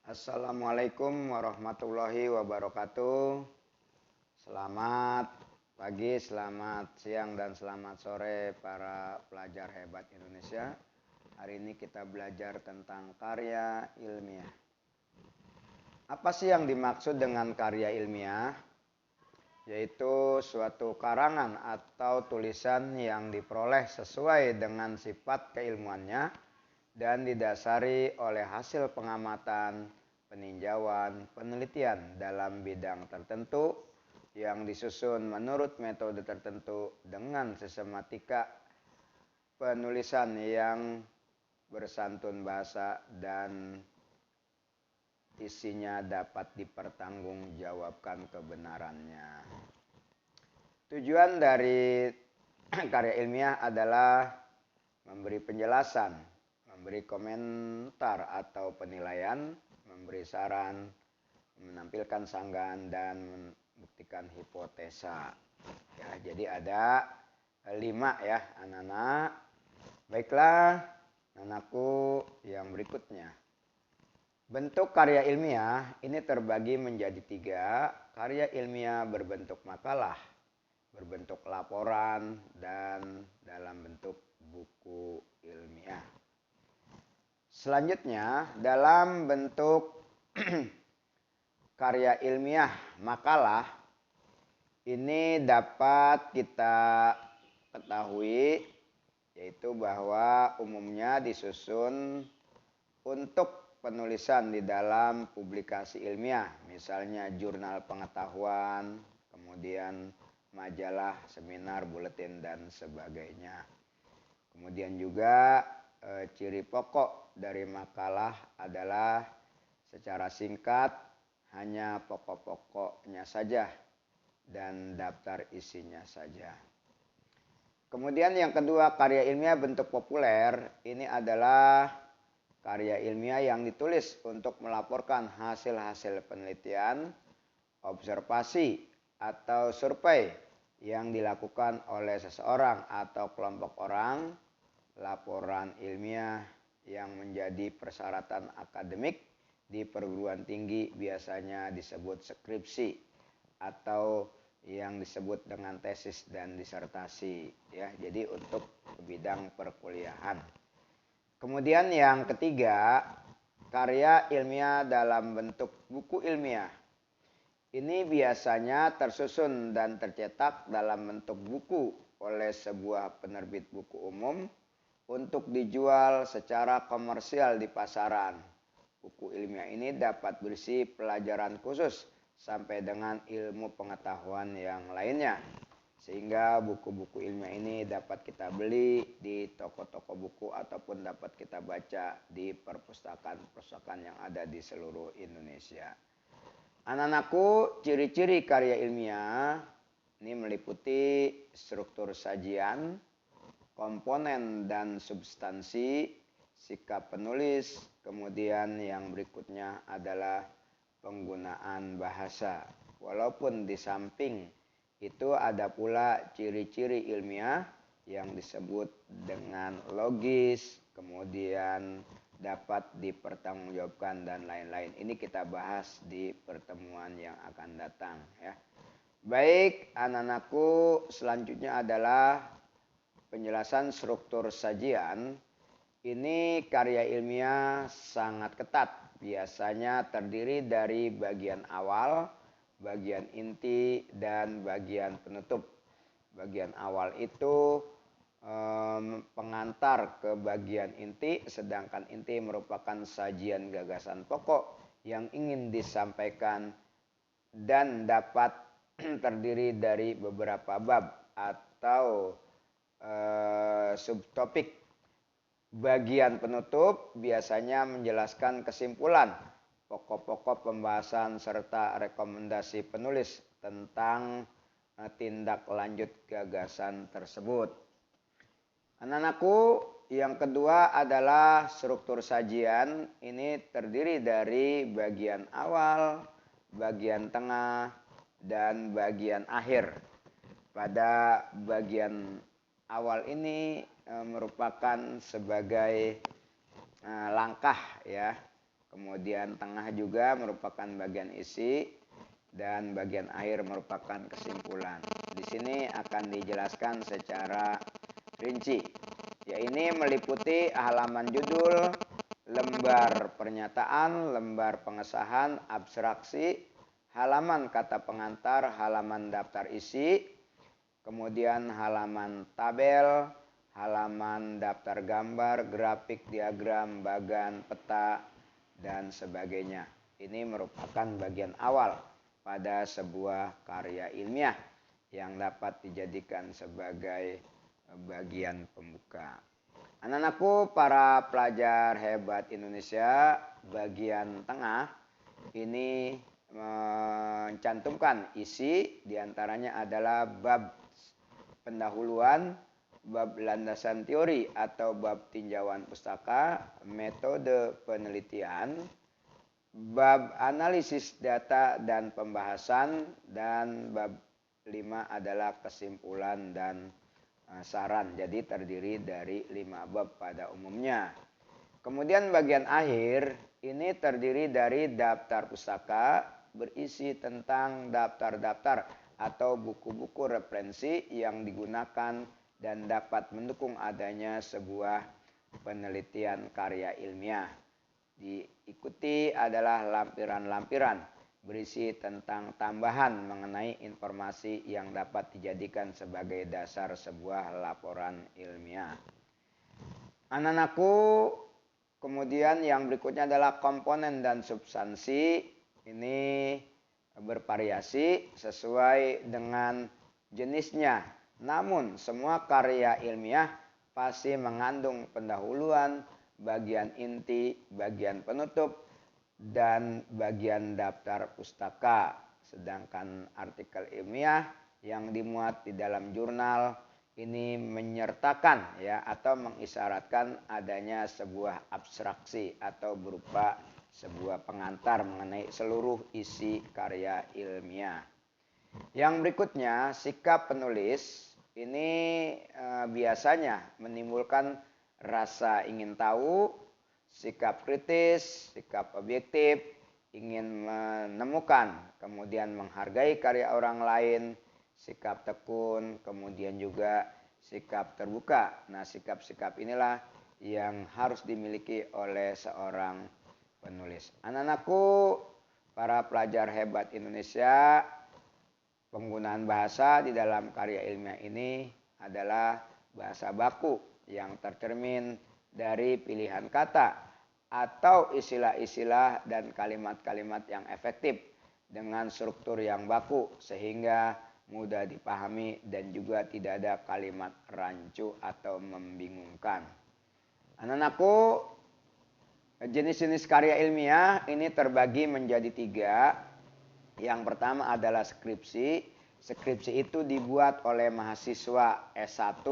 Assalamualaikum warahmatullahi wabarakatuh. Selamat pagi, selamat siang, dan selamat sore para pelajar hebat Indonesia. Hari ini kita belajar tentang karya ilmiah. Apa sih yang dimaksud dengan karya ilmiah? Yaitu suatu karangan atau tulisan yang diperoleh sesuai dengan sifat keilmuannya dan didasari oleh hasil pengamatan, peninjauan, penelitian dalam bidang tertentu yang disusun menurut metode tertentu dengan sistematika penulisan yang bersantun bahasa dan isinya dapat dipertanggungjawabkan kebenarannya. Tujuan dari karya ilmiah adalah memberi penjelasan, memberi komentar atau penilaian, memberi saran, menampilkan sanggahan, dan membuktikan hipotesa. Ya, jadi ada 5 ya anak-anak. Baiklah, anakku yang berikutnya. Bentuk karya ilmiah ini terbagi menjadi 3. Karya ilmiah berbentuk makalah, berbentuk laporan, dan dalam bentuk buku ilmiah. Selanjutnya, dalam bentuk karya ilmiah makalah, ini dapat kita ketahui yaitu bahwa umumnya disusun untuk penulisan di dalam publikasi ilmiah, misalnya jurnal pengetahuan, kemudian majalah, seminar, buletin, dan sebagainya. Kemudian juga ciri pokok dari makalah adalah secara singkat, hanya pokok-pokoknya saja dan daftar isinya saja. Kemudian yang kedua, karya ilmiah bentuk populer. Ini adalah karya ilmiah yang ditulis untuk melaporkan hasil-hasil penelitian, observasi, atau survei yang dilakukan oleh seseorang atau kelompok orang. Laporan ilmiah yang menjadi persyaratan akademik di perguruan tinggi biasanya disebut skripsi atau yang disebut dengan tesis dan disertasi ya. Jadi untuk bidang perkuliahan. Kemudian yang ketiga, karya ilmiah dalam bentuk buku ilmiah. Ini biasanya tersusun dan tercetak dalam bentuk buku oleh sebuah penerbit buku umum untuk dijual secara komersial di pasaran. Buku ilmiah ini dapat berisi pelajaran khusus sampai dengan ilmu pengetahuan yang lainnya. Sehingga buku-buku ilmiah ini dapat kita beli di toko-toko buku ataupun dapat kita baca di perpustakaan-perpustakaan yang ada di seluruh Indonesia. Anak-anakku, ciri-ciri karya ilmiah ini meliputi struktur sajian, komponen dan substansi, sikap penulis, kemudian yang berikutnya adalah penggunaan bahasa. Walaupun di samping itu ada pula ciri-ciri ilmiah yang disebut dengan logis, kemudian dapat dipertanggungjawabkan dan lain-lain. Ini kita bahas di pertemuan yang akan datang ya. Baik, anak-anakku, selanjutnya adalah penjelasan struktur sajian. Ini karya ilmiah sangat ketat. Biasanya terdiri dari bagian awal, bagian inti, dan bagian penutup. Bagian awal itu pengantar ke bagian inti, sedangkan inti merupakan sajian gagasan pokok yang ingin disampaikan dan dapat terdiri dari beberapa bab atau subtopik. Bagian penutup biasanya menjelaskan kesimpulan, pokok-pokok pembahasan serta rekomendasi penulis tentang tindak lanjut gagasan tersebut. Anak-anakku, yang kedua adalah struktur sajian. Ini terdiri dari bagian awal, bagian tengah, dan bagian akhir. Pada bagian awal ini merupakan sebagai langkah ya. kemudian tengah juga merupakan bagian isi, dan bagian akhir merupakan kesimpulan. Di sini akan dijelaskan secara rinci. Ya, ini meliputi halaman judul, lembar pernyataan, lembar pengesahan, abstraksi, halaman kata pengantar, halaman daftar isi, kemudian halaman tabel, halaman daftar gambar, grafik, diagram, bagan, peta, dan sebagainya. Ini merupakan bagian awal pada sebuah karya ilmiah yang dapat dijadikan sebagai bagian pembuka. Anak-anakku, para pelajar hebat Indonesia, bagian tengah ini mencantumkan isi, diantaranya adalah bab pendahuluan, bab landasan teori atau bab tinjauan pustaka, metode penelitian, bab analisis data dan pembahasan, dan bab 5 adalah kesimpulan dan saran. Jadi terdiri dari 5 bab pada umumnya. Kemudian bagian akhir ini terdiri dari daftar pustaka, berisi tentang daftar-daftar atau buku-buku referensi yang digunakan dan dapat mendukung adanya sebuah penelitian karya ilmiah. Diikuti adalah lampiran-lampiran berisi tentang tambahan mengenai informasi yang dapat dijadikan sebagai dasar sebuah laporan ilmiah. Anak-anakku, kemudian yang berikutnya adalah komponen dan substansi. Ini bervariasi sesuai dengan jenisnya. Namun semua karya ilmiah pasti mengandung pendahuluan, bagian inti, bagian penutup, dan bagian daftar pustaka. Sedangkan artikel ilmiah yang dimuat di dalam jurnal ini menyertakan atau mengisyaratkan adanya sebuah abstraksi atau berupa sebuah pengantar mengenai seluruh isi karya ilmiah. Yang berikutnya, sikap penulis ini biasanya menimbulkan rasa ingin tahu, sikap kritis, sikap objektif, ingin menemukan, kemudian menghargai karya orang lain, sikap tekun, kemudian juga sikap terbuka. Nah, sikap-sikap inilah yang harus dimiliki oleh seorang penulis. Anak-anakku, para pelajar hebat Indonesia, penggunaan bahasa di dalam karya ilmiah ini adalah bahasa baku yang tercermin dari pilihan kata atau istilah-istilah dan kalimat-kalimat yang efektif dengan struktur yang baku sehingga mudah dipahami dan juga tidak ada kalimat rancu atau membingungkan. Anak-anakku, jenis-jenis karya ilmiah ini terbagi menjadi 3. Yang pertama adalah skripsi. Skripsi itu dibuat oleh mahasiswa S1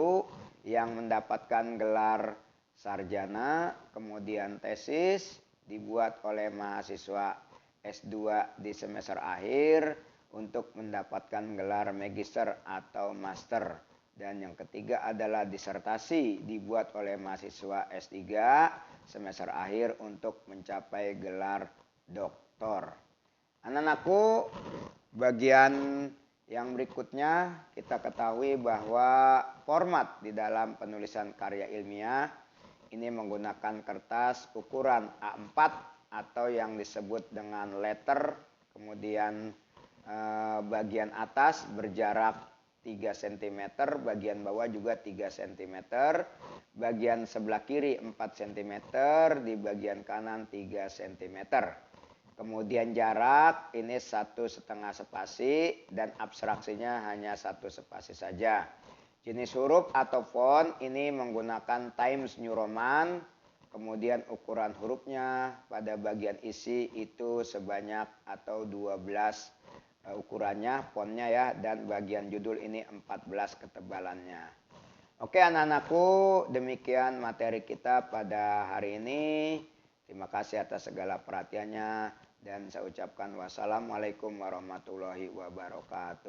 yang mendapatkan gelar sarjana, kemudian tesis dibuat oleh mahasiswa S2 di semester akhir untuk mendapatkan gelar magister atau master. Dan yang ketiga adalah disertasi dibuat oleh mahasiswa S3 semester akhir untuk mencapai gelar doktor. Anak-anakku, bagian yang berikutnya kita ketahui bahwa format di dalam penulisan karya ilmiah ini menggunakan kertas ukuran A4 atau yang disebut dengan letter, kemudian bagian atas berjarak 3 cm, bagian bawah juga 3 cm, bagian sebelah kiri 4 cm, di bagian kanan 3 cm. Kemudian jarak ini 1,5 spasi dan abstraksinya hanya 1 spasi saja. Jenis huruf atau font ini menggunakan Times New Roman. Kemudian ukuran hurufnya pada bagian isi itu sebanyak atau 12 ukurannya, fontnya ya, dan bagian judul ini 14 ketebalannya. Oke anak-anakku, demikian materi kita pada hari ini. Terima kasih atas segala perhatiannya dan saya ucapkan wassalamualaikum warahmatullahi wabarakatuh.